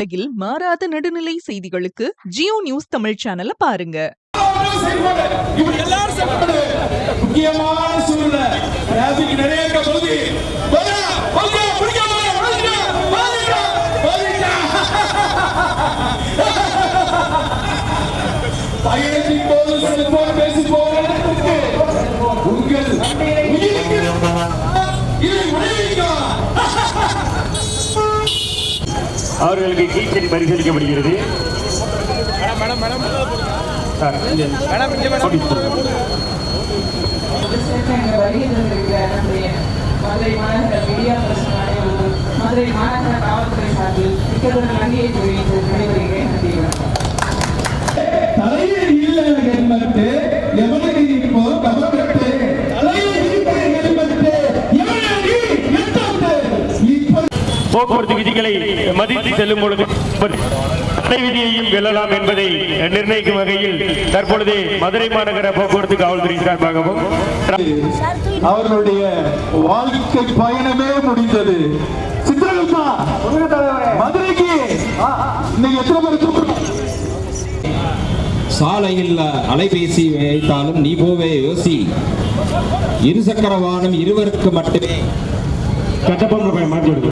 உலகில் மாறாத நடுநிலை செய்திகளுக்கு ஜியோ நியூஸ் தமிழ் சேனலை பாருங்க. அவர்களுக்கு கீச்சடி பரிசீலிக்கப்படுகிறது. மதுரை மாநகர மீடியா மதுரை மாநகர காவல்துறை சார்பில் மிக்கதொரு நன்றியை தெரிவித்து நடைபெறுகிறேன். போக்குவரத்து விதிகளை மதித்து செல்லும் பொழுது தடை விதியையும் வெல்லலாம் என்பதை நிர்ணயிக்கும் வகையில் தற்பொழுது மதுரை மாநகர போக்குவரத்து காவல்துறை சார்பாகவும் அவர்களுடைய வாழ்க்கை பயணமே முடிந்தது. மதுரைக்கு சாலையில் அலைபேசி வைத்தாலும் நீ போவே யோசி, இருசக்கர வாகனம் இருவருக்கு மட்டுமே மாற்றி